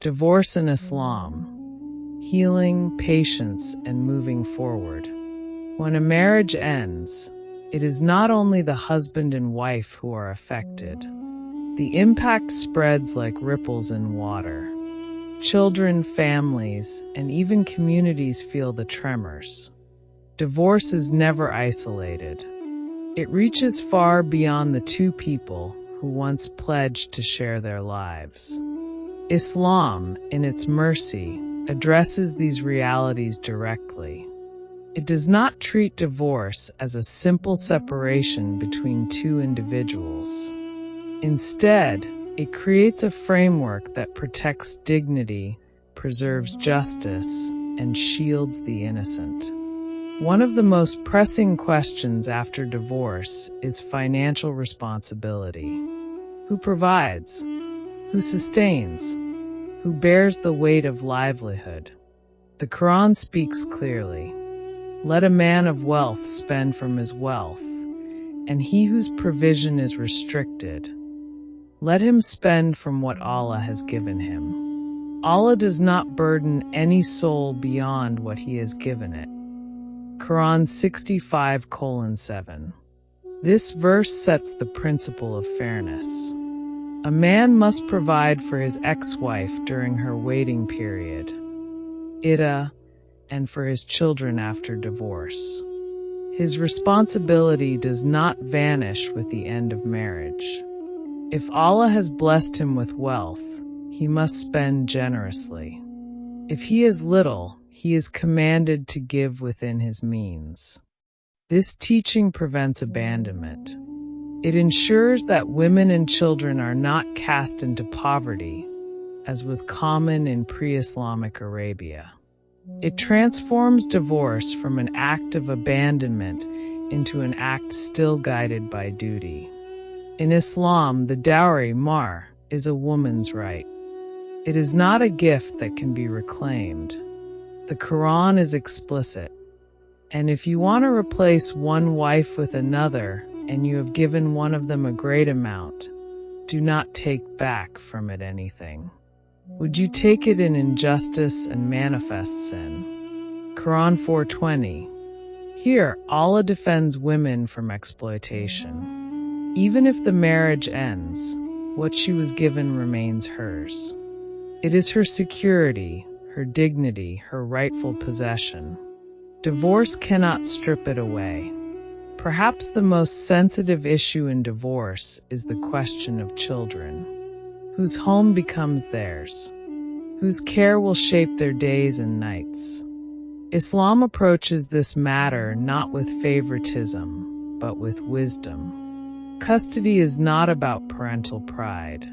Divorce in Islam: healing, patience, and moving forward. When a marriage ends, it is not only the husband and wife who are affected. The impact spreads like ripples in water. Children, families, and even communities feel the tremors. Divorce is never isolated. It reaches far beyond the two people who once pledged to share their lives. Islam, in its mercy, addresses these realities directly. It does not treat divorce as a simple separation between two individuals. Instead, it creates a framework that protects dignity, preserves justice, and shields the innocent. One of the most pressing questions after divorce is financial responsibility. Who provides? Who sustains? Who bears the weight of livelihood? The Qur'an speaks clearly. Let a man of wealth spend from his wealth, and he whose provision is restricted, let him spend from what Allah has given him. Allah does not burden any soul beyond what He has given it. Quran 65:7. This verse sets the principle of fairness. A man must provide for his ex-wife during her waiting period, iddah, and for his children after divorce. His responsibility does not vanish with the end of marriage. If Allah has blessed him with wealth, he must spend generously. If he has little, he is commanded to give within his means. This teaching prevents abandonment. It ensures that women and children are not cast into poverty, as was common in pre-Islamic Arabia. It transforms divorce from an act of abandonment into an act still guided by duty. In Islam, the dowry, mahr, is a woman's right. It is not a gift that can be reclaimed. The Quran is explicit. And if you want to replace one wife with another, and you have given one of them a great amount, do not take back from it anything. Would you take it in injustice and manifest sin? Quran 4:20. Here, Allah defends women from exploitation. Even if the marriage ends, what she was given remains hers. It is her security, her dignity, her rightful possession. Divorce cannot strip it away. Perhaps the most sensitive issue in divorce is the question of children. Whose home becomes theirs? Whose care will shape their days and nights? Islam approaches this matter not with favoritism, but with wisdom. Custody is not about parental pride.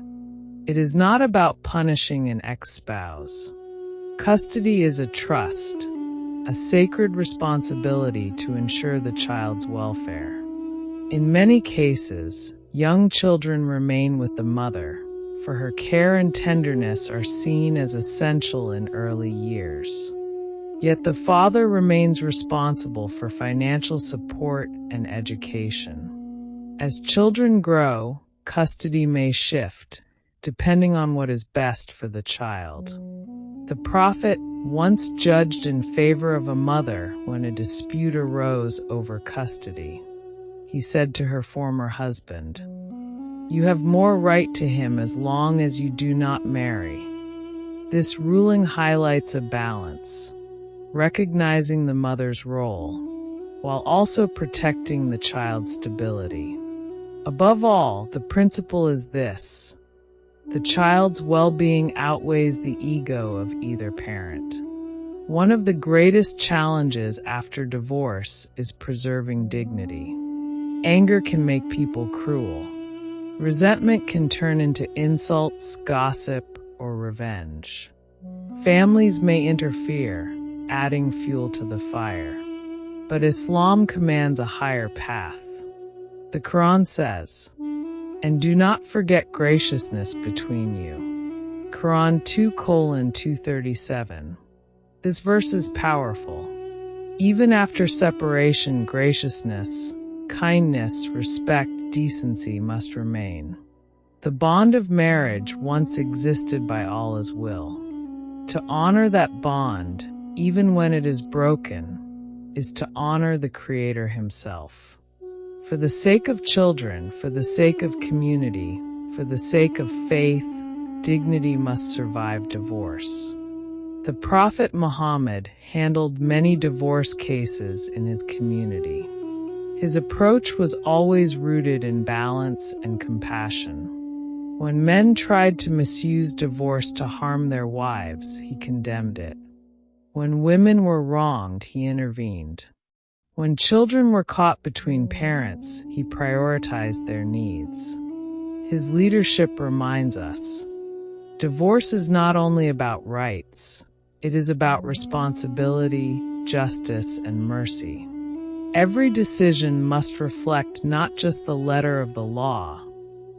It is not about punishing an ex-spouse. Custody is a trust, a sacred responsibility to ensure the child's welfare. In many cases, young children remain with the mother, for her care and tenderness are seen as essential in early years. Yet the father remains responsible for financial support and education. As children grow, custody may shift, depending on what is best for the child. The Prophet once judged in favor of a mother when a dispute arose over custody. He said to her former husband, "You have more right to him as long as you do not marry." This ruling highlights a balance, recognizing the mother's role, while also protecting the child's stability. Above all, the principle is this: the child's well-being outweighs the ego of either parent. One of the greatest challenges after divorce is preserving dignity. Anger can make people cruel. Resentment can turn into insults, gossip, or revenge. Families may interfere, adding fuel to the fire. But Islam commands a higher path. The Quran says, "And do not forget graciousness between you." Quran 2:237. This verse is powerful. Even after separation, graciousness, kindness, respect, decency must remain. The bond of marriage once existed by Allah's will. To honor that bond, even when it is broken, is to honor the Creator Himself. For the sake of children, for the sake of community, for the sake of faith, dignity must survive divorce. The Prophet Muhammad handled many divorce cases in his community. His approach was always rooted in balance and compassion. When men tried to misuse divorce to harm their wives, he condemned it. When women were wronged, he intervened. When children were caught between parents, he prioritized their needs. His leadership reminds us, divorce is not only about rights, it is about responsibility, justice, and mercy. Every decision must reflect not just the letter of the law,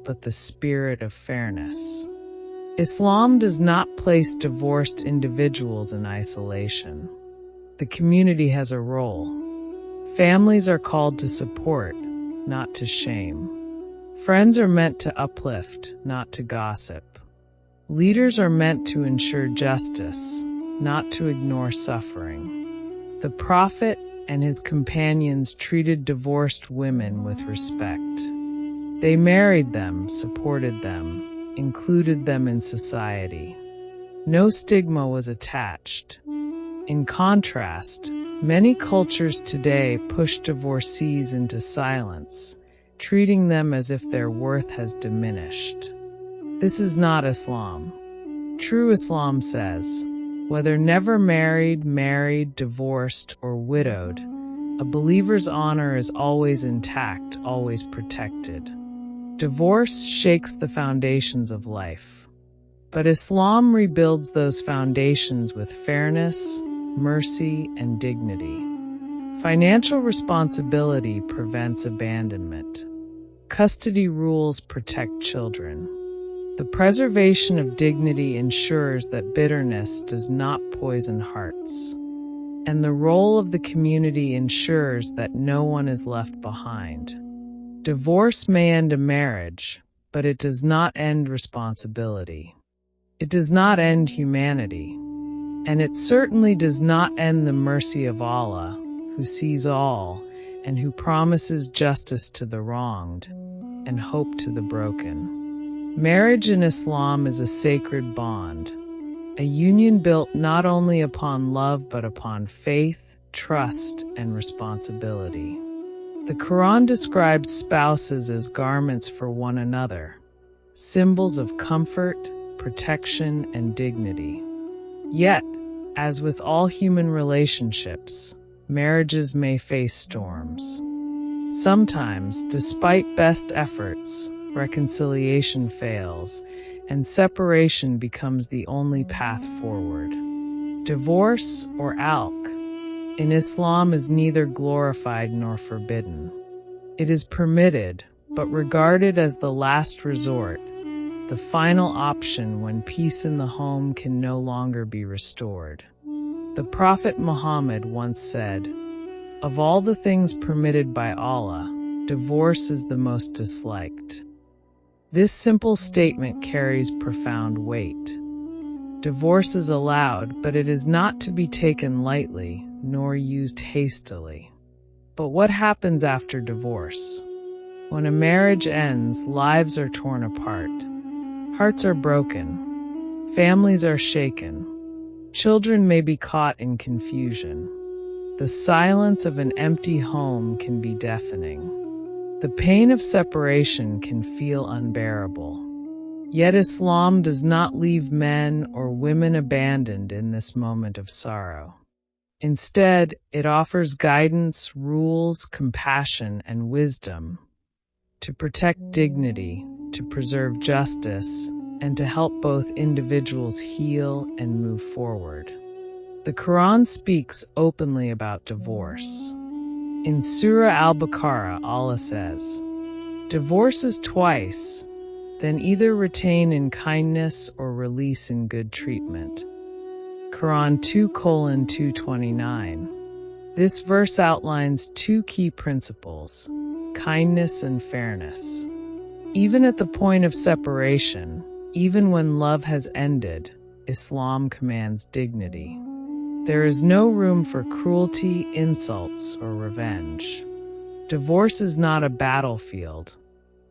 but the spirit of fairness. Islam does not place divorced individuals in isolation. The community has a role. Families are called to support, not to shame. Friends are meant to uplift, not to gossip. Leaders are meant to ensure justice, not to ignore suffering. The Prophet and his companions treated divorced women with respect. They married them, supported them, included them in society. No stigma was attached. In contrast, many cultures today push divorcees into silence, treating them as if their worth has diminished. This is not Islam. True Islam says, whether never married, divorced, or widowed, a believer's honor is always intact, always protected. Divorce shakes the foundations of life, but Islam rebuilds those foundations with fairness, mercy, and dignity. Financial responsibility prevents abandonment. Custody rules protect children. The preservation of dignity ensures that bitterness does not poison hearts. And the role of the community ensures that no one is left behind. Divorce may end a marriage, but it does not end responsibility. It does not end humanity. And it certainly does not end the mercy of Allah, who sees all and who promises justice to the wronged and hope to the broken. Marriage in Islam is a sacred bond, a union built not only upon love but upon faith, trust, and responsibility. The Qur'an describes spouses as garments for one another, symbols of comfort, protection, and dignity. Yet, as with all human relationships, marriages may face storms. Sometimes, despite best efforts, reconciliation fails, and separation becomes the only path forward. Divorce, or alq, in Islam is neither glorified nor forbidden. It is permitted, but regarded as the last resort, the final option when peace in the home can no longer be restored. The Prophet Muhammad once said, "Of all the things permitted by Allah, divorce is the most disliked." This simple statement carries profound weight. Divorce is allowed, but it is not to be taken lightly, nor used hastily. But what happens after divorce? When a marriage ends, lives are torn apart. Hearts are broken. Families are shaken. Children may be caught in confusion. The silence of an empty home can be deafening. The pain of separation can feel unbearable. Yet Islam does not leave men or women abandoned in this moment of sorrow. Instead, it offers guidance, rules, compassion, and wisdom to protect dignity, to preserve justice, and to help both individuals heal and move forward. The Quran speaks openly about divorce. In Surah Al-Baqarah, Allah says, "Divorce is twice, then either retain in kindness or release in good treatment." Quran 2:229. This verse outlines two key principles, kindness and fairness. Even at the point of separation, even when love has ended, Islam commands dignity. There is no room for cruelty, insults, or revenge. Divorce is not a battlefield.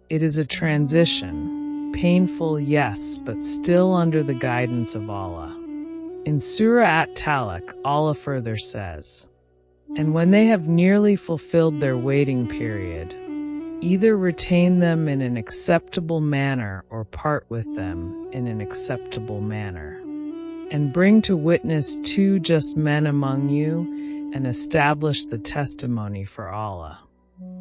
It is a transition, painful, yes, but still under the guidance of Allah. In Surah At-Talaq, Allah further says, "And when they have nearly fulfilled their waiting period, either retain them in an acceptable manner or part with them in an acceptable manner. And bring to witness 2 just men among you, and establish the testimony for Allah.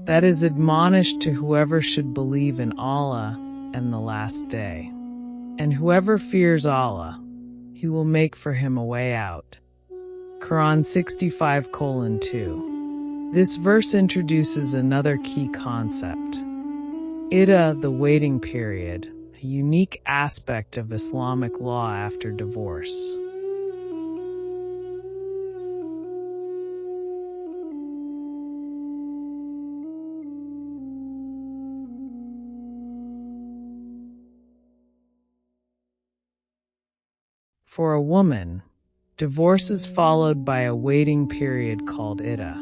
That is admonished to whoever should believe in Allah and the last day. And whoever fears Allah, He will make for him a way out." Qur'an 65:2. This verse introduces another key concept. Iddah, the waiting period, a unique aspect of Islamic law after divorce. For a woman, divorce is followed by a waiting period called iddah.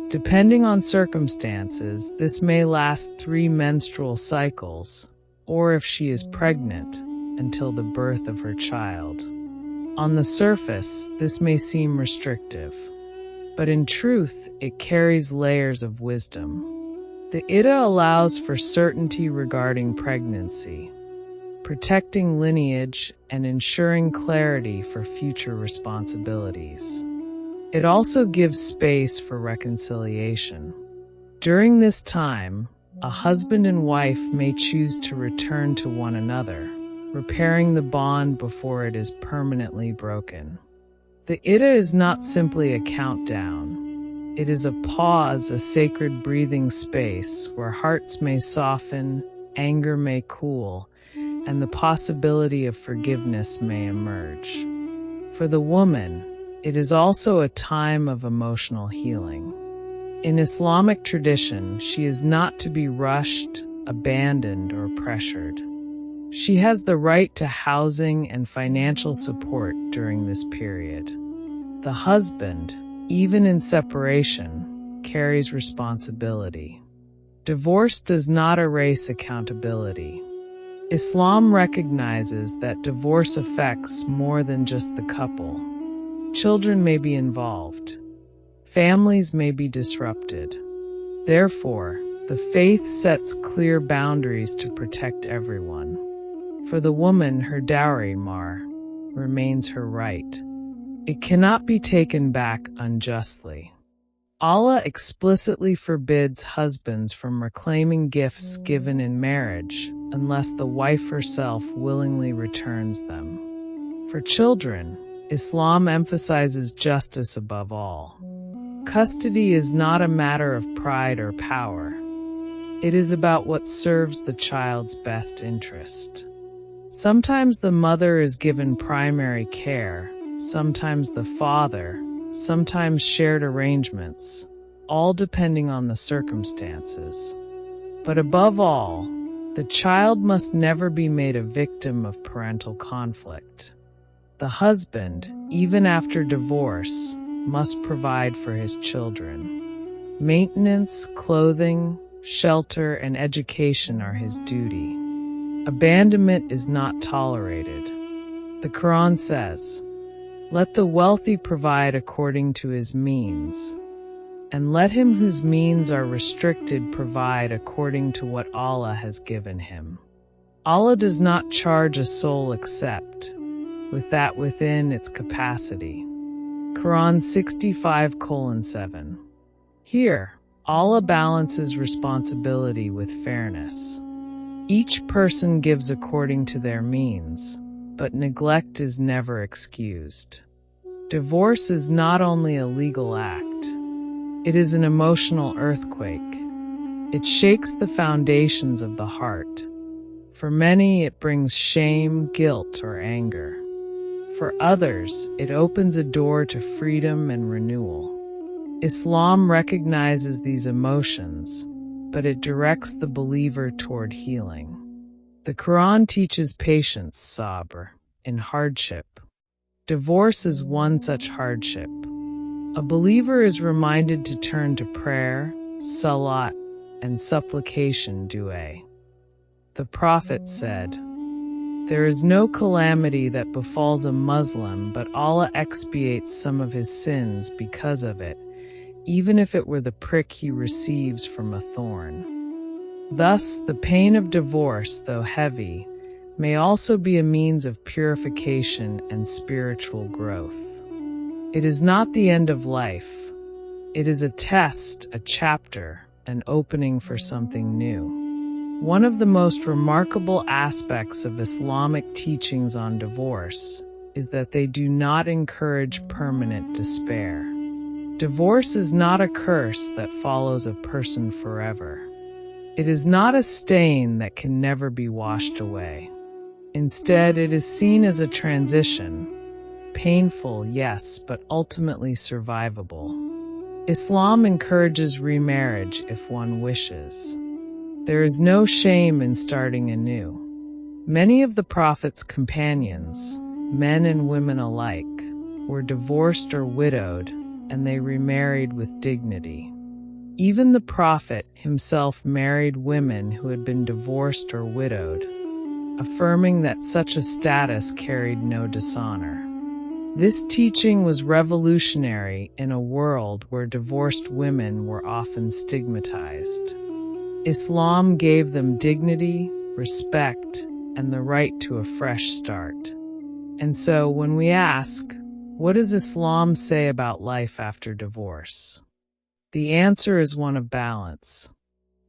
Depending on circumstances, this may last 3 menstrual cycles, or if she is pregnant, until the birth of her child. On the surface, this may seem restrictive, but in truth, it carries layers of wisdom. The iddah allows for certainty regarding pregnancy, protecting lineage, and ensuring clarity for future responsibilities. It also gives space for reconciliation. During this time, a husband and wife may choose to return to one another, repairing the bond before it is permanently broken. The iddah is not simply a countdown. It is a pause, a sacred breathing space where hearts may soften, anger may cool, and the possibility of forgiveness may emerge. For the woman, it is also a time of emotional healing. In Islamic tradition, she is not to be rushed, abandoned, or pressured. She has the right to housing and financial support during this period. The husband, even in separation, carries responsibility. Divorce does not erase accountability. Islam recognizes that divorce affects more than just the couple. Children may be involved. Families may be disrupted. Therefore, the faith sets clear boundaries to protect everyone. For the woman, her dowry mar remains her right. It cannot be taken back unjustly. Allah explicitly forbids husbands from reclaiming gifts given in marriage unless the wife herself willingly returns them. For children, Islam emphasizes justice above all. Custody is not a matter of pride or power. It is about what serves the child's best interest. Sometimes the mother is given primary care, sometimes the father, sometimes shared arrangements, all depending on the circumstances. But above all, the child must never be made a victim of parental conflict. The husband, even after divorce, must provide for his children. Maintenance, clothing, shelter, and education are his duty. Abandonment is not tolerated. The Qur'an says, "Let the wealthy provide according to his means, and let him whose means are restricted provide according to what Allah has given him." Allah does not charge a soul except with that within its capacity. Qur'an 65:7. Here, Allah balances responsibility with fairness. Each person gives according to their means, but neglect is never excused. Divorce is not only a legal act, it is an emotional earthquake. It shakes the foundations of the heart. For many, it brings shame, guilt, or anger. For others, it opens a door to freedom and renewal. Islam recognizes these emotions, but it directs the believer toward healing. The Qur'an teaches patience, sabr, in hardship. Divorce is one such hardship. A believer is reminded to turn to prayer, salat, and supplication, dua. The Prophet said, "There is no calamity that befalls a Muslim, but Allah expiates some of his sins because of it, even if it were the prick he receives from a thorn." Thus, the pain of divorce, though heavy, may also be a means of purification and spiritual growth. It is not the end of life. It is a test, a chapter, an opening for something new. One of the most remarkable aspects of Islamic teachings on divorce is that they do not encourage permanent despair. Divorce is not a curse that follows a person forever. It is not a stain that can never be washed away. Instead, it is seen as a transition. Painful, yes, but ultimately survivable. Islam encourages remarriage if one wishes. There is no shame in starting anew. Many of the Prophet's companions, men and women alike, were divorced or widowed, and they remarried with dignity. Even the Prophet himself married women who had been divorced or widowed, affirming that such a status carried no dishonor. This teaching was revolutionary in a world where divorced women were often stigmatized. Islam gave them dignity, respect, and the right to a fresh start. And so, when we ask, what does Islam say about life after divorce? The answer is one of balance.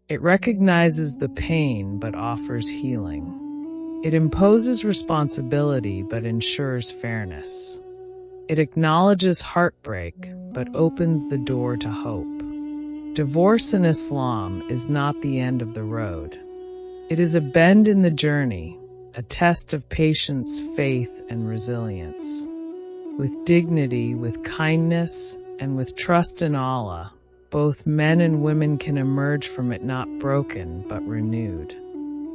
It recognizes the pain but offers healing. It imposes responsibility but ensures fairness. It acknowledges heartbreak but opens the door to hope. Divorce in Islam is not the end of the road. It is a bend in the journey, a test of patience, faith, and resilience. With dignity, with kindness, and with trust in Allah, both men and women can emerge from it not broken, but renewed.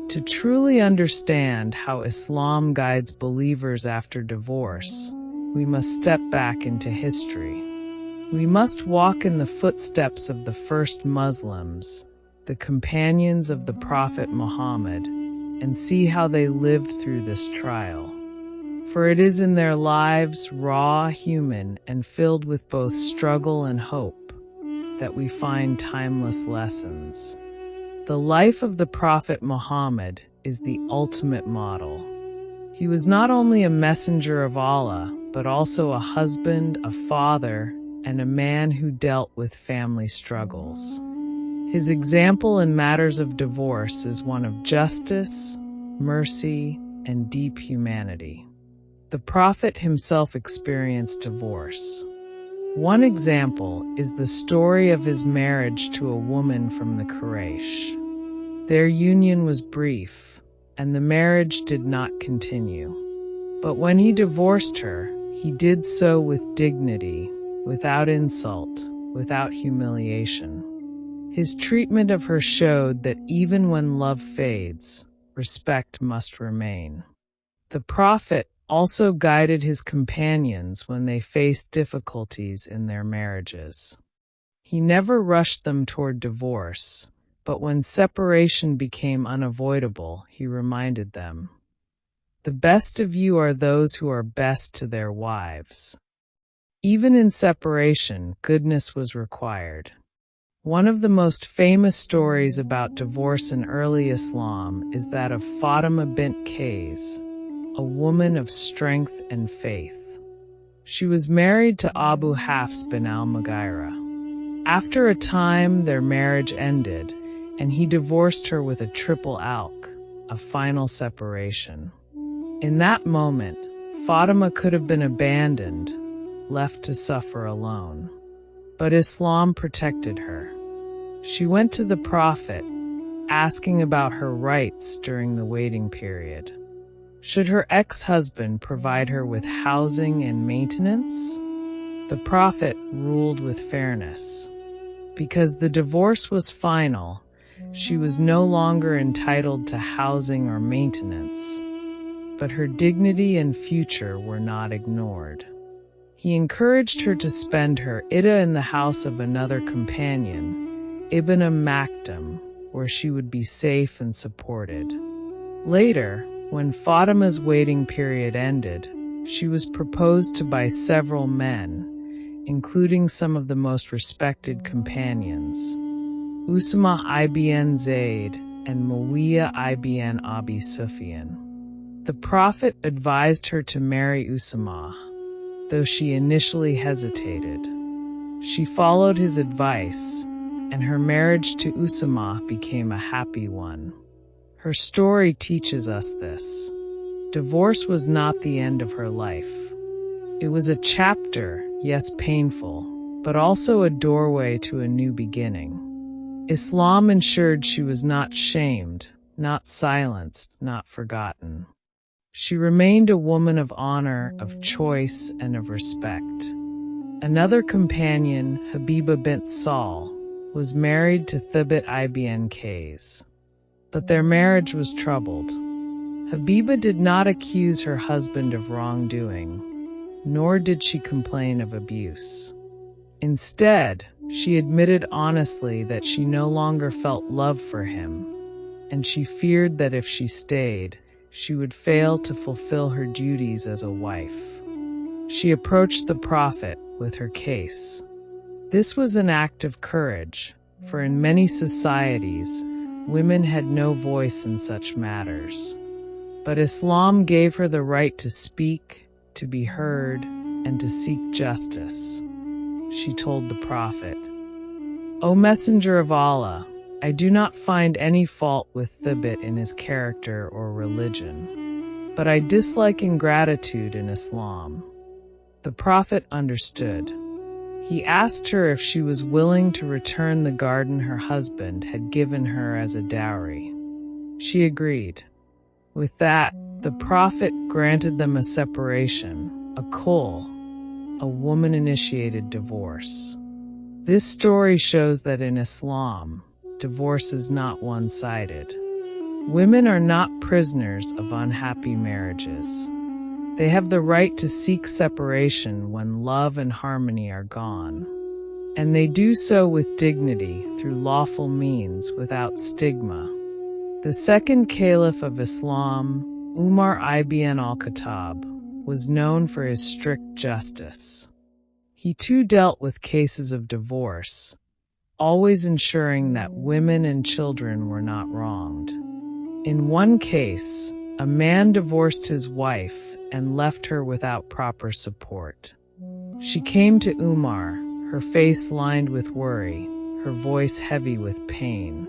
To truly understand how Islam guides believers after divorce, we must step back into history. We must walk in the footsteps of the first Muslims, the companions of the Prophet Muhammad, and see how they lived through this trial. For it is in their lives, raw, human, and filled with both struggle and hope, that we find timeless lessons. The life of the Prophet Muhammad is the ultimate model. He was not only a messenger of Allah, but also a husband, a father, and a man who dealt with family struggles. His example in matters of divorce is one of justice, mercy, and deep humanity. The Prophet himself experienced divorce. One example is the story of his marriage to a woman from the Quraysh. Their union was brief, and the marriage did not continue. But when he divorced her, he did so with dignity, without insult, without humiliation. His treatment of her showed that even when love fades, respect must remain. The Prophet also guided his companions when they faced difficulties in their marriages. He never rushed them toward divorce, but when separation became unavoidable, he reminded them, "The best of you are those who are best to their wives." Even in separation, goodness was required. One of the most famous stories about divorce in early Islam is that of Fatima bint Qais, a woman of strength and faith. She was married to Abu Hafs bin al-Mughira. After a time, their marriage ended, and he divorced her with a triple alq, a final separation. In that moment, Fatima could have been abandoned, left to suffer alone. But Islam protected her. She went to the Prophet, asking about her rights during the waiting period. Should her ex-husband provide her with housing and maintenance? The Prophet ruled with fairness. Because the divorce was final, she was no longer entitled to housing or maintenance, but her dignity and future were not ignored. He encouraged her to spend her iddah in the house of another companion, Ibn Maktum, where she would be safe and supported. Later, when Fatima's waiting period ended, she was proposed to by several men, including some of the most respected companions, Usama ibn Zayd and Muawiyah ibn Abi Sufyan. The Prophet advised her to marry Usama, though she initially hesitated. She followed his advice, and her marriage to Usama became a happy one. Her story teaches us this. Divorce was not the end of her life. It was a chapter, yes, painful, but also a doorway to a new beginning. Islam ensured she was not shamed, not silenced, not forgotten. She remained a woman of honor, of choice, and of respect. Another companion, Habiba bint Saul, was married to Thabit ibn Qais. But their marriage was troubled. Habiba did not accuse her husband of wrongdoing, nor did she complain of abuse. Instead, she admitted honestly that she no longer felt love for him, and she feared that if she stayed, she would fail to fulfill her duties as a wife. She approached the Prophet with her case. This was an act of courage, for in many societies, women had no voice in such matters. But Islam gave her the right to speak, to be heard, and to seek justice. She told the Prophet, "O Messenger of Allah, I do not find any fault with Thabit in his character or religion, but I dislike ingratitude in Islam." The Prophet understood. He asked her if she was willing to return the garden her husband had given her as a dowry. She agreed. With that, the Prophet granted them a separation, a khul, a woman-initiated divorce. This story shows that in Islam, divorce is not one-sided. Women are not prisoners of unhappy marriages. They have the right to seek separation when love and harmony are gone. And they do so with dignity through lawful means without stigma. The second caliph of Islam, Umar ibn al-Khattab, was known for his strict justice. He too dealt with cases of divorce, always ensuring that women and children were not wronged. In one case, a man divorced his wife and left her without proper support. She came to Umar, her face lined with worry, her voice heavy with pain.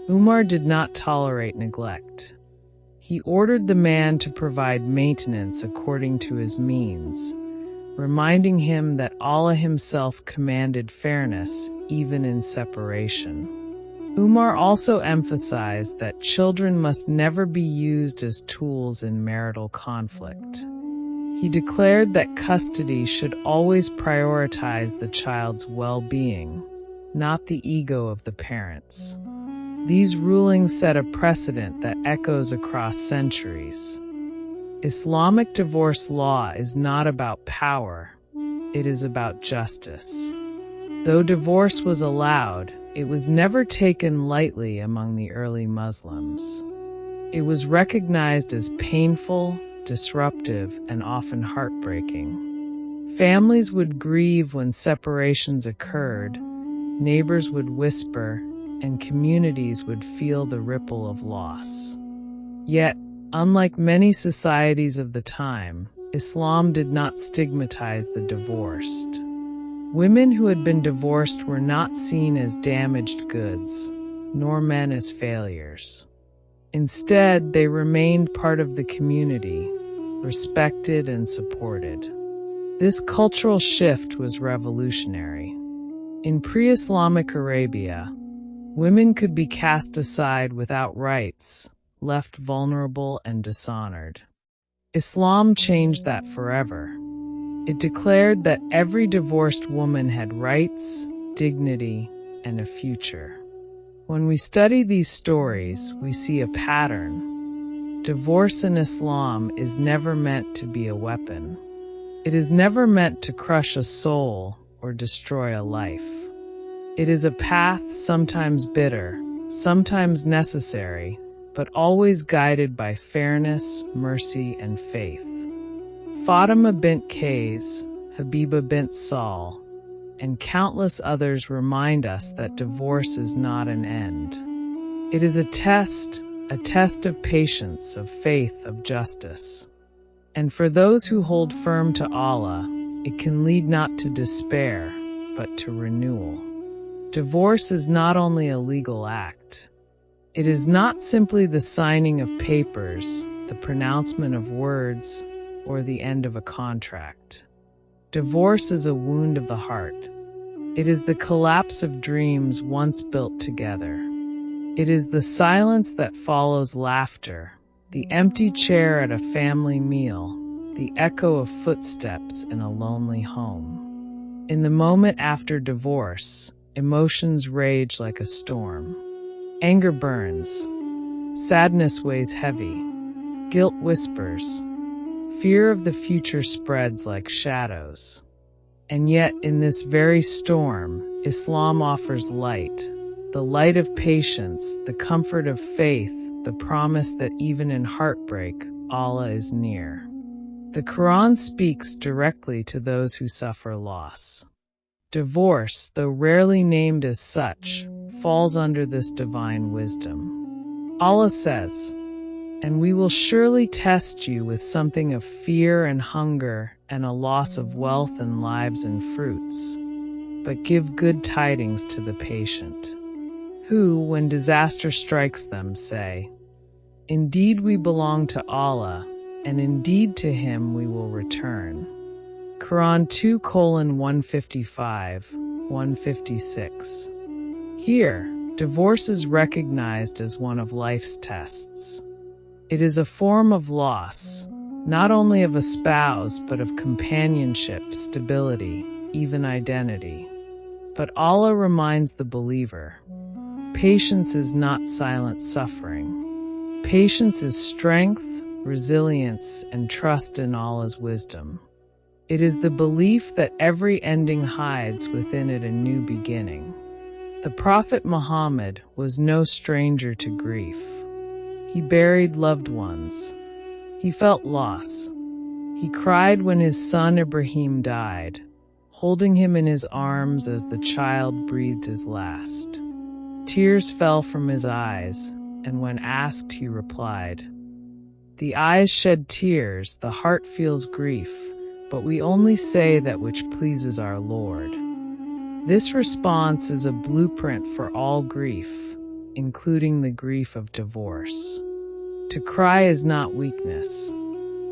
Umar did not tolerate neglect. He ordered the man to provide maintenance according to his means, reminding him that Allah himself commanded fairness even in separation. Umar also emphasized that children must never be used as tools in marital conflict. He declared that custody should always prioritize the child's well-being, not the ego of the parents. These rulings set a precedent that echoes across centuries. Islamic divorce law is not about power, it is about justice. Though divorce was allowed, it was never taken lightly among the early Muslims. It was recognized as painful, disruptive, and often heartbreaking. Families would grieve when separations occurred, neighbors would whisper, and communities would feel the ripple of loss. Yet, unlike many societies of the time, Islam did not stigmatize the divorced. Women who had been divorced were not seen as damaged goods, nor men as failures. Instead, they remained part of the community, respected and supported. This cultural shift was revolutionary. In pre-Islamic Arabia, women could be cast aside without rights, left vulnerable and dishonored. Islam changed that forever. It declared that every divorced woman had rights, dignity, and a future. When we study these stories, we see a pattern. Divorce in Islam is never meant to be a weapon. It is never meant to crush a soul or destroy a life. It is a path, sometimes bitter, sometimes necessary, but always guided by fairness, mercy, and faith. Fatima bint Qais, Habiba bint Saul, and countless others remind us that divorce is not an end. It is a test of patience, of faith, of justice. And for those who hold firm to Allah, it can lead not to despair, but to renewal. Divorce is not only a legal act. It is not simply the signing of papers, the pronouncement of words, or the end of a contract. Divorce is a wound of the heart. It is the collapse of dreams once built together. It is the silence that follows laughter, the empty chair at a family meal, the echo of footsteps in a lonely home. In the moment after divorce, emotions rage like a storm. Anger burns. Sadness weighs heavy. Guilt whispers. Fear of the future spreads like shadows. And yet, in this very storm, Islam offers light, the light of patience, the comfort of faith, the promise that even in heartbreak, Allah is near. The Qur'an speaks directly to those who suffer loss. Divorce, though rarely named as such, falls under this divine wisdom. Allah says, "And we will surely test you with something of fear and hunger and a loss of wealth and lives and fruits. But give good tidings to the patient, who, when disaster strikes them, say, 'Indeed we belong to Allah, and indeed to Him we will return.'" Quran 2:155, 156. Here, divorce is recognized as one of life's tests. It is a form of loss, not only of a spouse, but of companionship, stability, even identity. But Allah reminds the believer, patience is not silent suffering. Patience is strength, resilience, and trust in Allah's wisdom. It is the belief that every ending hides within it a new beginning. The Prophet Muhammad was no stranger to grief. He buried loved ones. He felt loss. He cried when his son Ibrahim died, holding him in his arms as the child breathed his last. Tears fell from his eyes, and when asked, he replied, "The eyes shed tears, the heart feels grief, but we only say that which pleases our Lord." This response is a blueprint for all grief, including the grief of divorce. To cry is not weakness.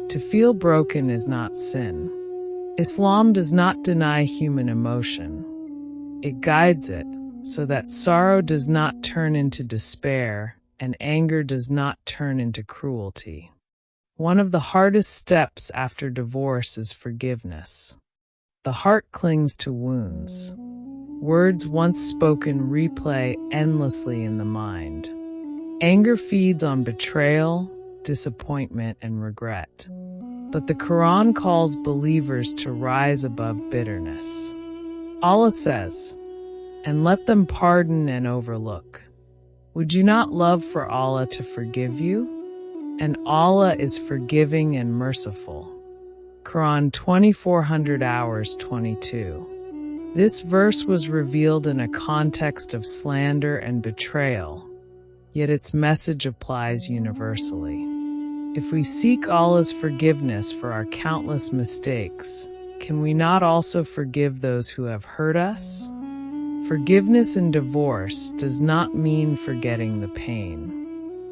To feel broken is not sin. Islam does not deny human emotion. It guides it so that sorrow does not turn into despair and anger does not turn into cruelty. One of the hardest steps after divorce is forgiveness. The heart clings to wounds. Words once spoken replay endlessly in the mind. Anger feeds on betrayal, disappointment, and regret. But the Quran calls believers to rise above bitterness. Allah says, "And let them pardon and overlook." Would you not love for Allah to forgive you? And Allah is forgiving and merciful. Quran 2400 hours 22. This verse was revealed in a context of slander and betrayal, yet its message applies universally. If we seek Allah's forgiveness for our countless mistakes, can we not also forgive those who have hurt us? Forgiveness in divorce does not mean forgetting the pain.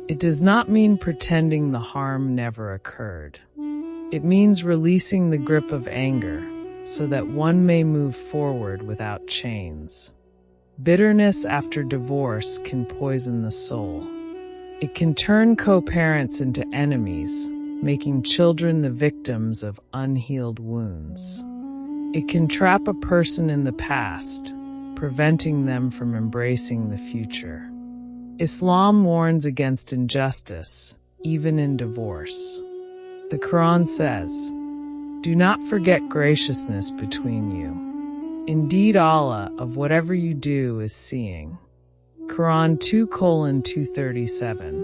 It does not mean pretending the harm never occurred. It means releasing the grip of anger so that one may move forward without chains. Bitterness after divorce can poison the soul. It can turn co-parents into enemies, making children the victims of unhealed wounds. It can trap a person in the past, preventing them from embracing the future. Islam warns against injustice, even in divorce. The Qur'an says, "Do not forget graciousness between you. Indeed, Allah, of whatever you do, is seeing." Quran 2:237.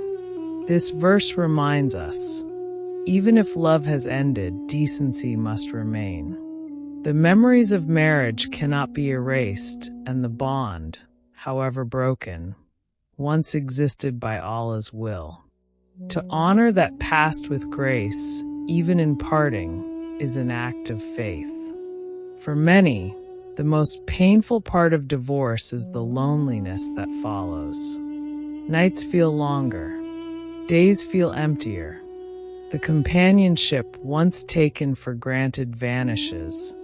This verse reminds us, even if love has ended, decency must remain. The memories of marriage cannot be erased, and the bond, however broken, once existed by Allah's will. To honor that past with grace, even in parting, is an act of faith. For many, the most painful part of divorce is the loneliness that follows. Nights feel longer, days feel emptier. The companionship once taken for granted vanishes,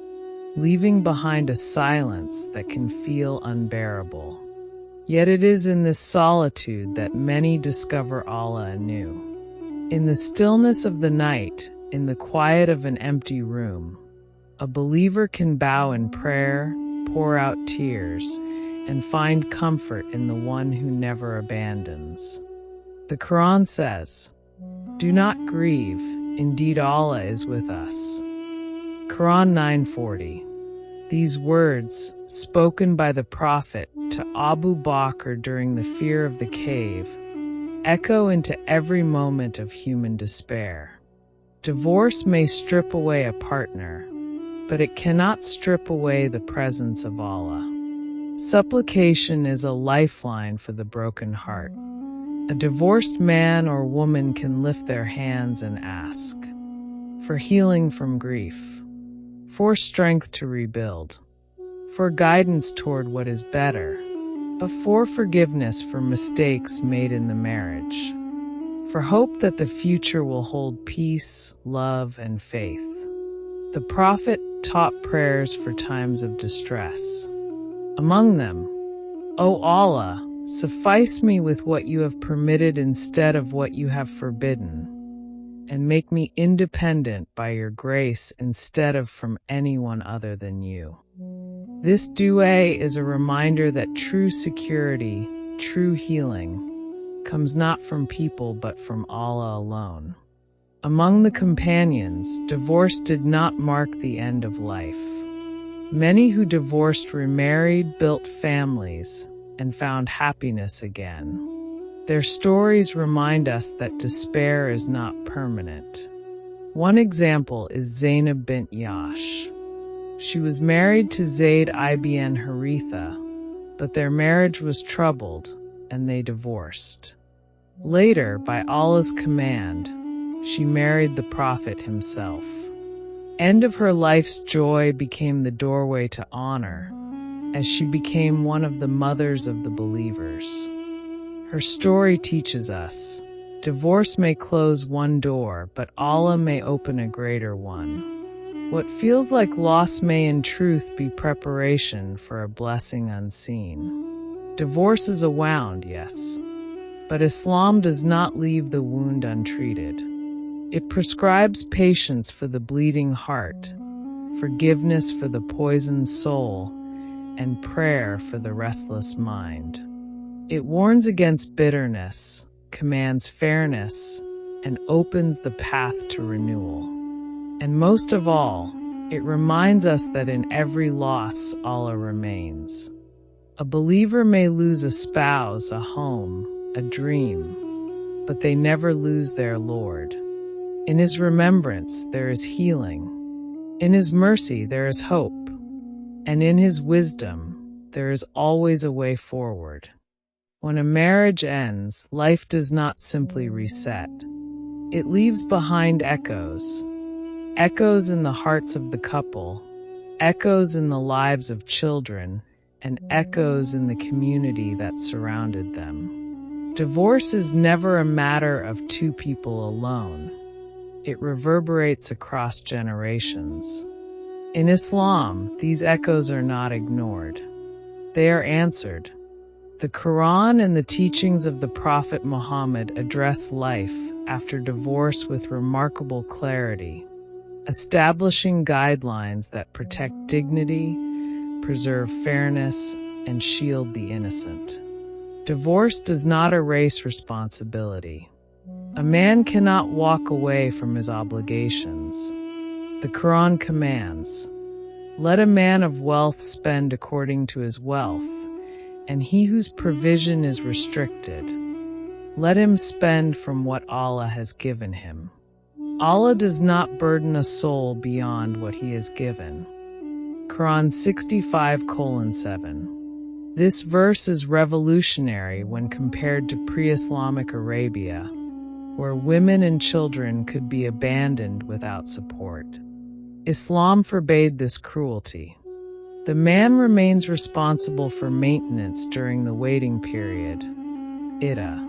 leaving behind a silence that can feel unbearable. Yet it is in this solitude that many discover Allah anew. In the stillness of the night, in the quiet of an empty room, a believer can bow in prayer, pour out tears, and find comfort in the one who never abandons. The Quran says, "Do not grieve, indeed Allah is with us." Quran 9:40. These words, spoken by the Prophet to Abu Bakr during the fear of the cave, echo into every moment of human despair. Divorce may strip away a partner, but it cannot strip away the presence of Allah. Supplication is a lifeline for the broken heart. A divorced man or woman can lift their hands and ask for healing from grief, for strength to rebuild, for guidance toward what is better, for forgiveness for mistakes made in the marriage, for hope that the future will hold peace, love, and faith. The Prophet taught prayers for times of distress. Among them, "O Allah, suffice me with what you have permitted instead of what you have forbidden, and make me independent by your grace instead of from anyone other than you." This dua is a reminder that true security, true healing, comes not from people but from Allah alone. Among the companions, divorce did not mark the end of life. Many who divorced remarried, built families, and found happiness again. Their stories remind us that despair is not permanent. One example is Zainab bint Yash. She was married to Zayd ibn Haritha, but their marriage was troubled, and they divorced. Later, by Allah's command, she married the Prophet himself. End of her life's joy became the doorway to honor, as she became one of the mothers of the believers. Her story teaches us, divorce may close one door, but Allah may open a greater one. What feels like loss may in truth be preparation for a blessing unseen. Divorce is a wound, yes, but Islam does not leave the wound untreated. It prescribes patience for the bleeding heart, forgiveness for the poisoned soul, and prayer for the restless mind. It warns against bitterness, commands fairness, and opens the path to renewal. And most of all, it reminds us that in every loss, Allah remains. A believer may lose a spouse, a home, a dream, but they never lose their Lord. In His remembrance, there is healing. In His mercy, there is hope. And in His wisdom, there is always a way forward. When a marriage ends, life does not simply reset. It leaves behind echoes. Echoes in the hearts of the couple, echoes in the lives of children, and echoes in the community that surrounded them. Divorce is never a matter of two people alone. It reverberates across generations. In Islam, these echoes are not ignored. They are answered. The Quran and the teachings of the Prophet Muhammad address life after divorce with remarkable clarity, establishing guidelines that protect dignity, preserve fairness, and shield the innocent. Divorce does not erase responsibility. A man cannot walk away from his obligations. The Qur'an commands, "Let a man of wealth spend according to his wealth, and he whose provision is restricted, let him spend from what Allah has given him." Allah does not burden a soul beyond what he has given. Quran 65:7. This verse is revolutionary when compared to pre-Islamic Arabia, where women and children could be abandoned without support. Islam forbade this cruelty. The man remains responsible for maintenance during the waiting period, iddah,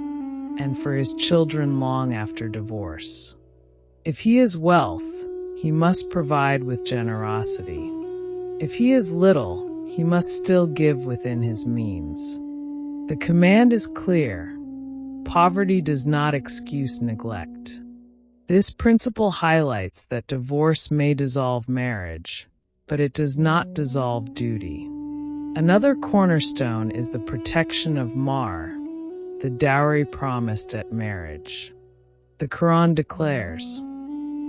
and for his children long after divorce. If he has wealth, he must provide with generosity. If he has little, he must still give within his means. The command is clear. Poverty does not excuse neglect. This principle highlights that divorce may dissolve marriage, but it does not dissolve duty. Another cornerstone is the protection of mahr, the dowry promised at marriage. The Quran declares,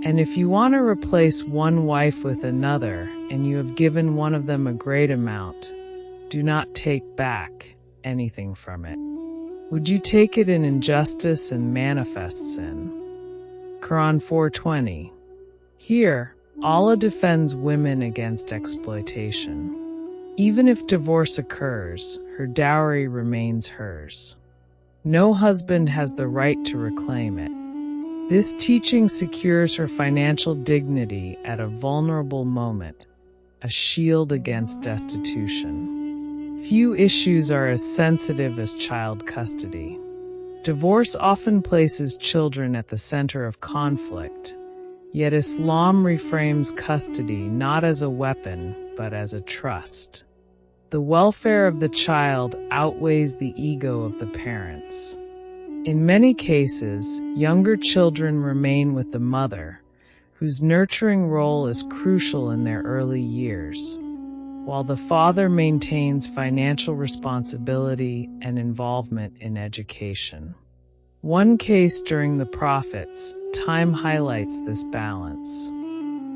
"And if you want to replace one wife with another, and you have given one of them a great amount, do not take back anything from it. Would you take it in injustice and manifest sin?" Quran 4:20. Here, Allah defends women against exploitation. Even if divorce occurs, her dowry remains hers. No husband has the right to reclaim it. This teaching secures her financial dignity at a vulnerable moment, a shield against destitution. Few issues are as sensitive as child custody. Divorce often places children at the center of conflict, yet Islam reframes custody not as a weapon, but as a trust. The welfare of the child outweighs the ego of the parents. In many cases, younger children remain with the mother, whose nurturing role is crucial in their early years, while the father maintains financial responsibility and involvement in education. One case during the Prophet's time highlights this balance.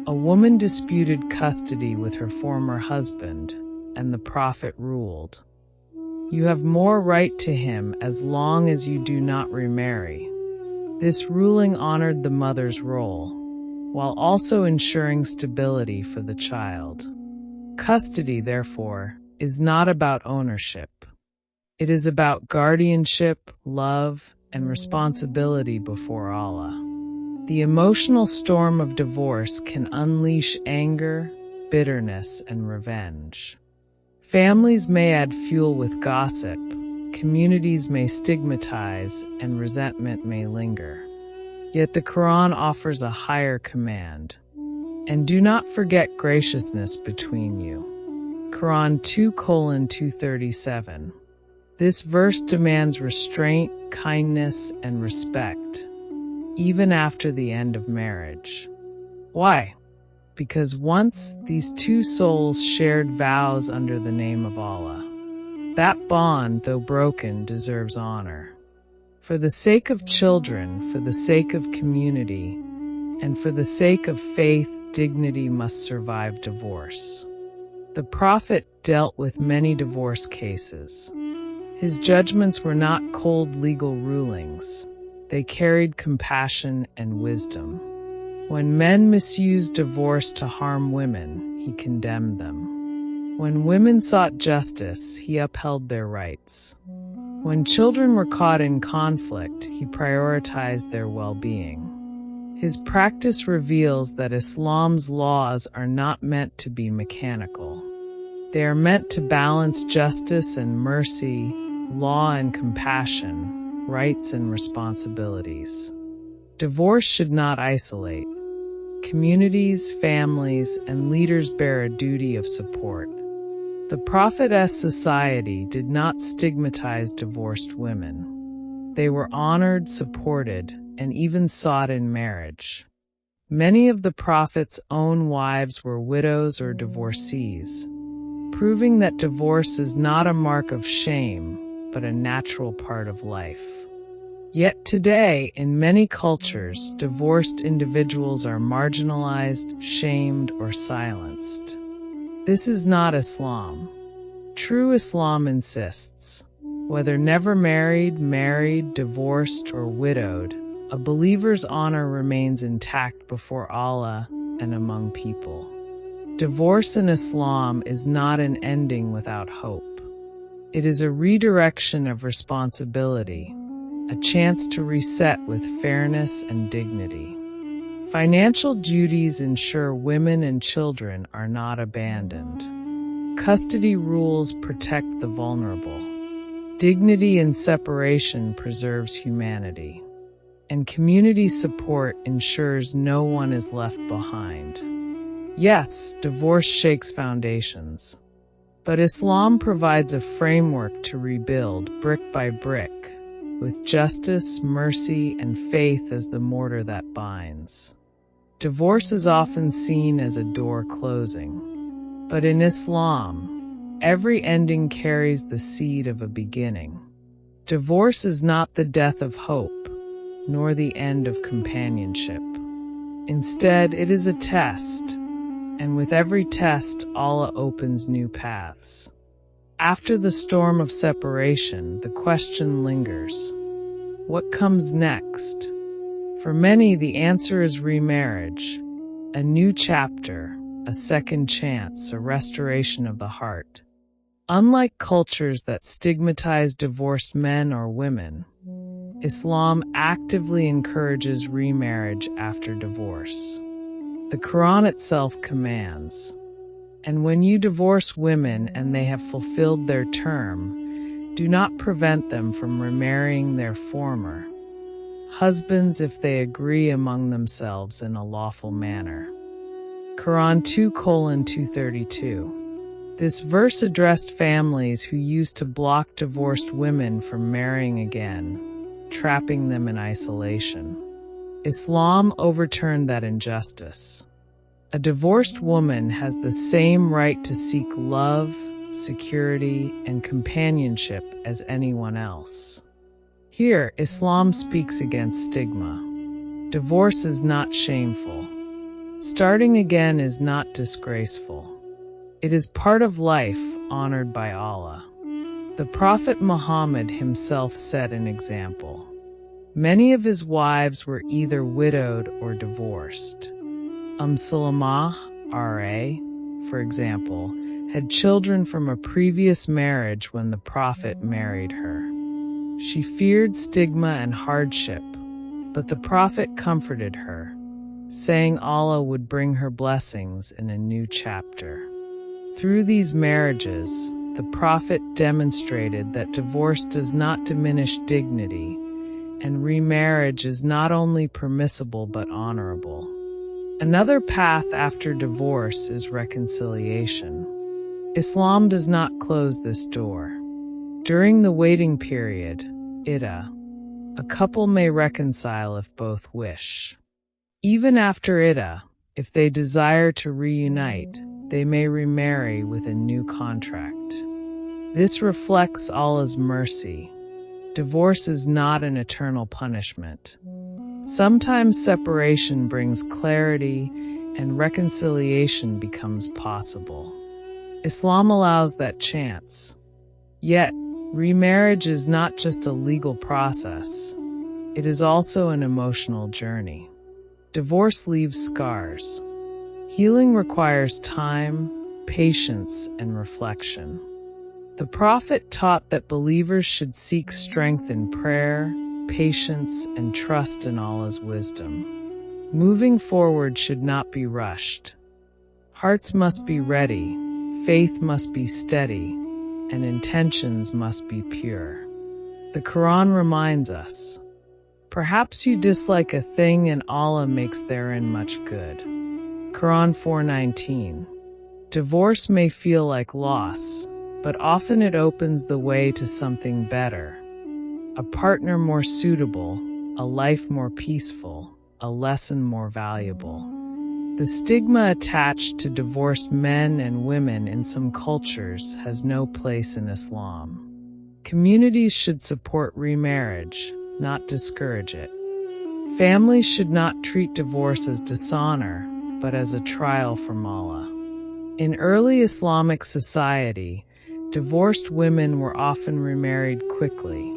A woman disputed custody with her former husband, and the Prophet ruled, "You have more right to him as long as you do not remarry." This ruling honored the mother's role, while also ensuring stability for the child. Custody, therefore, is not about ownership. It is about guardianship, love, and responsibility before Allah. The emotional storm of divorce can unleash anger, bitterness, and revenge. Families may add fuel with gossip, communities may stigmatize, and resentment may linger. Yet the Quran offers a higher command. "And do not forget graciousness between you." Quran 2:237. This verse demands restraint, kindness, and respect, even after the end of marriage. Why? Because once these two souls shared vows under the name of Allah. That bond, though broken, deserves honor. For the sake of children, for the sake of community, and for the sake of faith, dignity must survive divorce. The Prophet dealt with many divorce cases. His judgments were not cold legal rulings. They carried compassion and wisdom. When men misused divorce to harm women, he condemned them. When women sought justice, he upheld their rights. When children were caught in conflict, he prioritized their well-being. His practice reveals that Islam's laws are not meant to be mechanical. They are meant to balance justice and mercy, law and compassion, rights and responsibilities. Divorce should not isolate. Communities, families, and leaders bear a duty of support. The Prophet's society did not stigmatize divorced women. They were honored, supported, and even sought in marriage. Many of the Prophet's own wives were widows or divorcees, proving that divorce is not a mark of shame, but a natural part of life. Yet today, in many cultures, divorced individuals are marginalized, shamed, or silenced. This is not Islam. True Islam insists, whether never married, married, divorced, or widowed, a believer's honor remains intact before Allah and among people. Divorce in Islam is not an ending without hope. It is a redirection of responsibility, a chance to reset with fairness and dignity. Financial duties ensure women and children are not abandoned. Custody rules protect the vulnerable. Dignity in separation preserves humanity. And community support ensures no one is left behind. Yes, divorce shakes foundations, but Islam provides a framework to rebuild brick by brick, with justice, mercy, and faith as the mortar that binds. Divorce is often seen as a door closing, but in Islam, every ending carries the seed of a beginning. Divorce is not the death of hope, nor the end of companionship. Instead, it is a test, and with every test, Allah opens new paths. After the storm of separation, the question lingers: what comes next? For many, the answer is remarriage, a new chapter, a second chance, a restoration of the heart. Unlike cultures that stigmatize divorced men or women, Islam actively encourages remarriage after divorce. The Qur'an itself commands, "And when you divorce women and they have fulfilled their term, do not prevent them from remarrying their former husbands if they agree among themselves in a lawful manner." Quran 2:232. This verse addressed families who used to block divorced women from marrying again, trapping them in isolation. Islam overturned that injustice. A divorced woman has the same right to seek love, security, and companionship as anyone else. Here, Islam speaks against stigma. Divorce is not shameful. Starting again is not disgraceful. It is part of life, honored by Allah. The Prophet Muhammad himself set an example. Many of his wives were either widowed or divorced. Salamah, R.A., for example, had children from a previous marriage when the Prophet married her. She feared stigma and hardship, but the Prophet comforted her, saying Allah would bring her blessings in a new chapter. Through these marriages, the Prophet demonstrated that divorce does not diminish dignity, and remarriage is not only permissible but honorable. Another path after divorce is reconciliation. Islam does not close this door. During the waiting period, iddah, a couple may reconcile if both wish. Even after iddah, if they desire to reunite, they may remarry with a new contract. This reflects Allah's mercy. Divorce is not an eternal punishment. Sometimes separation brings clarity and reconciliation becomes possible. Islam allows that chance. Yet, remarriage is not just a legal process. It is also an emotional journey. Divorce leaves scars. Healing requires time, patience, and reflection. The Prophet taught that believers should seek strength in prayer, patience, and trust in Allah's wisdom. Moving forward should not be rushed. Hearts must be ready, faith must be steady, and intentions must be pure. The Quran reminds us, "Perhaps you dislike a thing and Allah makes therein much good." Quran 4:19. Divorce may feel like loss, but often it opens the way to something better. A partner more suitable, a life more peaceful, a lesson more valuable. The stigma attached to divorced men and women in some cultures has no place in Islam. Communities should support remarriage, not discourage it. Families should not treat divorce as dishonor, but as a trial from Allah. In early Islamic society, divorced women were often remarried quickly,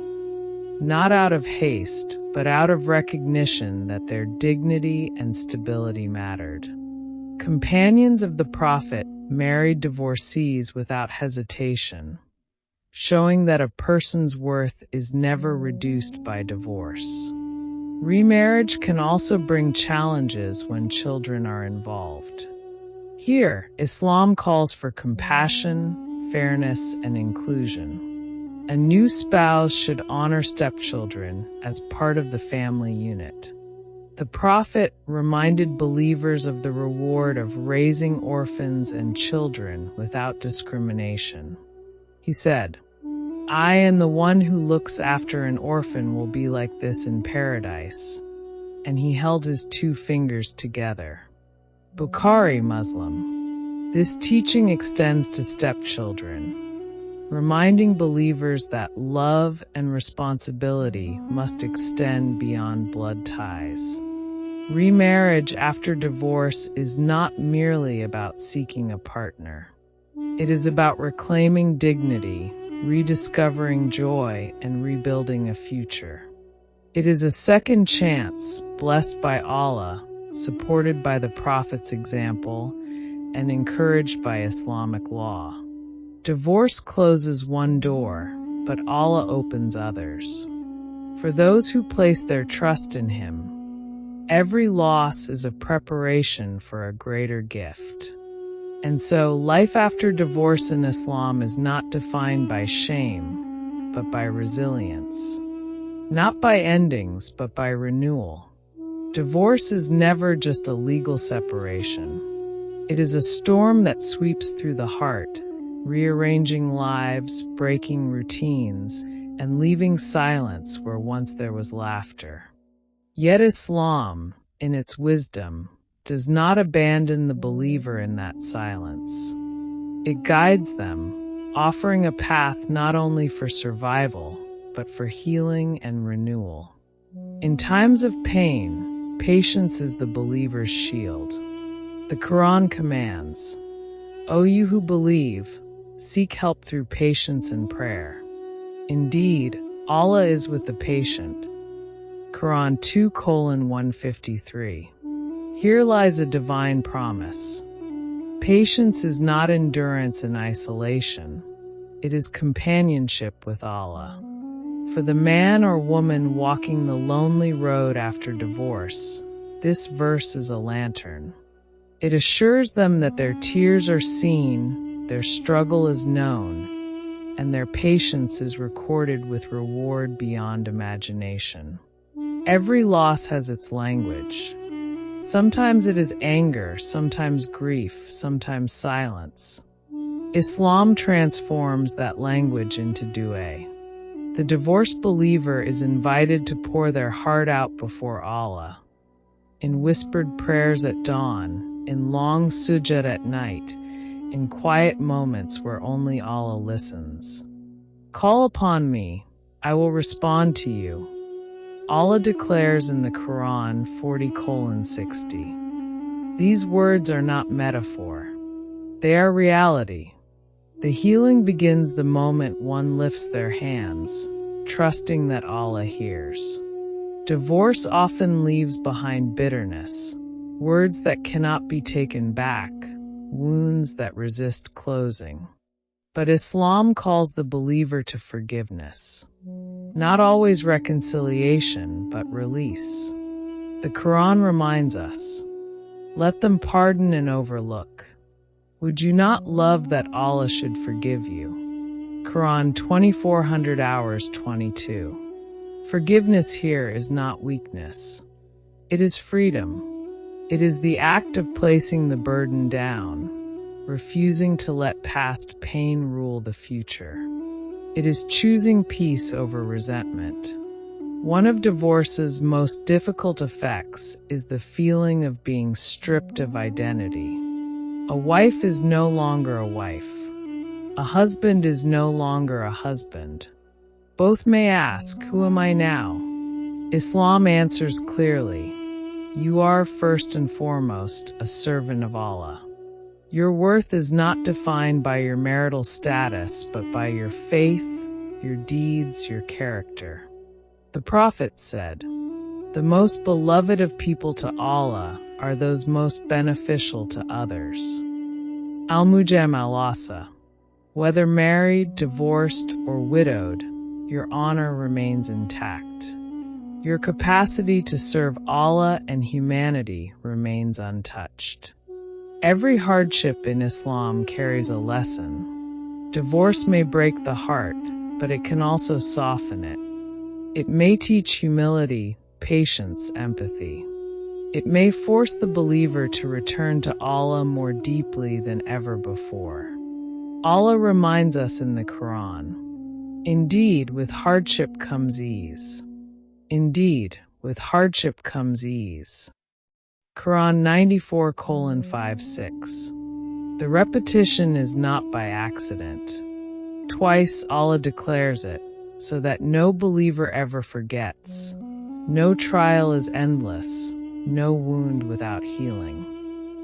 not out of haste, but out of recognition that their dignity and stability mattered. Companions of the Prophet married divorcees without hesitation, showing that a person's worth is never reduced by divorce. Remarriage can also bring challenges when children are involved. Here, Islam calls for compassion, fairness, and inclusion. A new spouse should honor stepchildren as part of the family unit. The Prophet reminded believers of the reward of raising orphans and children without discrimination. He said, "I and the one who looks after an orphan will be like this in paradise." And he held his two fingers together. Bukhari Muslim. This teaching extends to stepchildren, reminding believers that love and responsibility must extend beyond blood ties. Remarriage after divorce is not merely about seeking a partner. It is about reclaiming dignity, rediscovering joy, and rebuilding a future. It is a second chance, blessed by Allah, supported by the Prophet's example, and encouraged by Islamic law. Divorce closes one door, but Allah opens others. For those who place their trust in Him, every loss is a preparation for a greater gift. And so, life after divorce in Islam is not defined by shame, but by resilience. Not by endings, but by renewal. Divorce is never just a legal separation. It is a storm that sweeps through the heart, rearranging lives, breaking routines, and leaving silence where once there was laughter. Yet Islam, in its wisdom, does not abandon the believer in that silence. It guides them, offering a path not only for survival, but for healing and renewal. In times of pain, patience is the believer's shield. The Qur'an commands, "O you who believe, seek help through patience and prayer. Indeed, Allah is with the patient." Qur'an 2:153. Here lies a divine promise. Patience is not endurance in isolation. It is companionship with Allah. For the man or woman walking the lonely road after divorce, this verse is a lantern. It assures them that their tears are seen, their struggle is known, and their patience is recorded with reward beyond imagination. Every loss has its language. Sometimes it is anger, sometimes grief, sometimes silence. Islam transforms that language into dua. The divorced believer is invited to pour their heart out before Allah. In whispered prayers at dawn, in long sujud at night, in quiet moments where only Allah listens. Call upon me, I will respond to you. Allah declares in the Qur'an 40:60. These words are not metaphor. They are reality. The healing begins the moment one lifts their hands, trusting that Allah hears. Divorce often leaves behind bitterness, words that cannot be taken back, wounds that resist closing. But Islam calls the believer to forgiveness. Not always reconciliation, but release. The Quran reminds us, let them pardon and overlook. Would you not love that Allah should forgive you? Quran 2400 hours 22. Forgiveness here is not weakness. It is freedom. It is the act of placing the burden down, refusing to let past pain rule the future. It is choosing peace over resentment. One of divorce's most difficult effects is the feeling of being stripped of identity. A wife is no longer a wife. A husband is no longer a husband. Both may ask, who am I now? Islam answers clearly. You are first and foremost a servant of Allah. Your worth is not defined by your marital status, but by your faith, your deeds, your character. The Prophet said, "The most beloved of people to Allah are those most beneficial to others." Al-Mujam al-Asa. Whether married, divorced, or widowed, your honor remains intact. Your capacity to serve Allah and humanity remains untouched. Every hardship in Islam carries a lesson. Divorce may break the heart, but it can also soften it. It may teach humility, patience, empathy. It may force the believer to return to Allah more deeply than ever before. Allah reminds us in the Qur'an, "Indeed, with hardship comes ease. Indeed, with hardship comes ease." Quran 94:5-6. The repetition is not by accident. Twice Allah declares it, so that no believer ever forgets. No trial is endless, no wound without healing.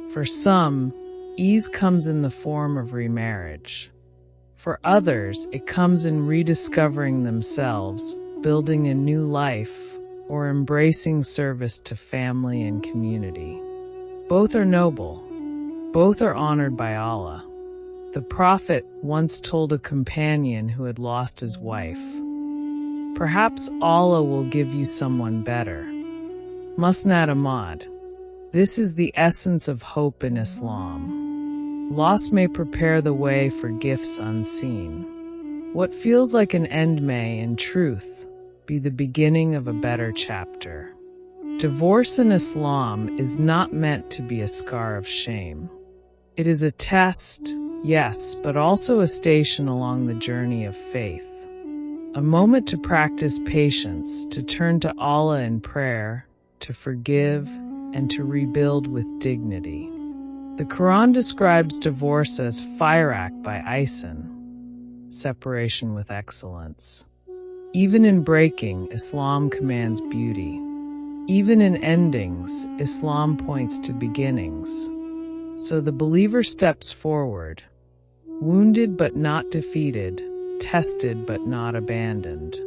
For some, ease comes in the form of remarriage. For others, it comes in rediscovering themselves, building a new life, or embracing service to family and community. Both are noble. Both are honored by Allah. The Prophet once told a companion who had lost his wife, "Perhaps Allah will give you someone better." Musnad Ahmad. This is the essence of hope in Islam. Loss may prepare the way for gifts unseen. What feels like an end may, in truth, be the beginning of a better chapter. Divorce in Islam is not meant to be a scar of shame. It is a test, yes, but also a station along the journey of faith. A moment to practice patience, to turn to Allah in prayer, to forgive, and to rebuild with dignity. The Quran describes divorce as firak by Isin, separation with excellence. Even in breaking, Islam commands beauty. Even in endings, Islam points to beginnings. So the believer steps forward, wounded but not defeated, tested but not abandoned.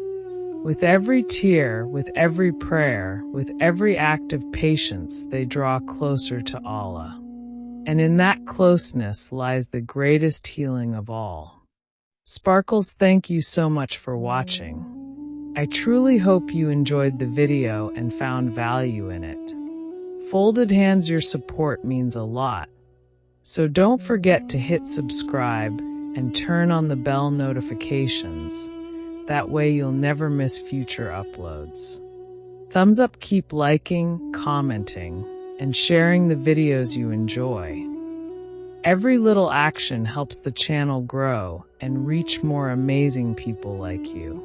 With every tear, with every prayer, with every act of patience, they draw closer to Allah. And in that closeness lies the greatest healing of all. Sparkles, thank you so much for watching. I truly hope you enjoyed the video and found value in it. Folded hands, your support means a lot. So don't forget to hit subscribe and turn on the bell notifications. That way you'll never miss future uploads. Thumbs up, keep liking, commenting, and sharing the videos you enjoy. Every little action helps the channel grow and reach more amazing people like you.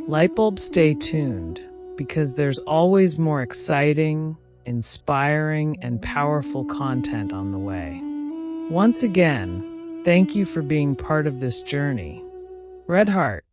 Lightbulb, stay tuned, because there's always more exciting, inspiring, and powerful content on the way. Once again, thank you for being part of this journey. Red Heart.